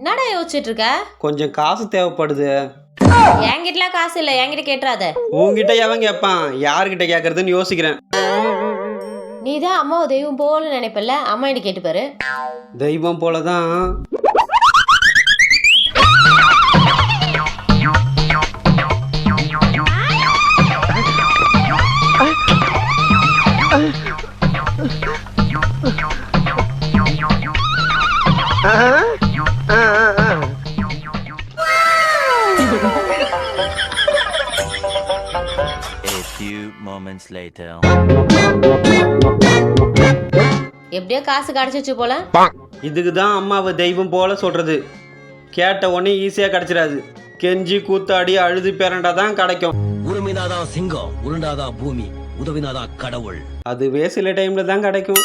என்னடா யோசிச்சுட்டு இருக்க? கொஞ்சம் காசு தேவைப்படுது. என்கிட்டலாம் காசு இல்லை, என்கிட்ட கேட்டுறாத. உங்ககிட்ட எவன் கேட்பான்? யாருக்கிட்ட கேட்கறதுன்னு யோசிக்கிறேன். நீ தான் அம்மாவை தெய்வம் போல நினைப்பல, அம்மா கிட்ட கேட்டு பாரு. தெய்வம் போலதான். A few moments later. எப்படியோ காசு கிடைச்சிச்சு போல. இதுக்கு தான் அம்மாவை தெய்வம் போல சொல்றது. கேட்ட உடனே ஈஸியா கிடைச்சிடாது. கெஞ்சி கூத்தாடி அழுது பேரண்டா தான் கிடைக்கும். உருமினாதான் சிங்கம், உருண்டாதான் பூமி, உதவினாதான் கடவுள். அதுவே சில டைம்ல தான் கிடைக்கும்.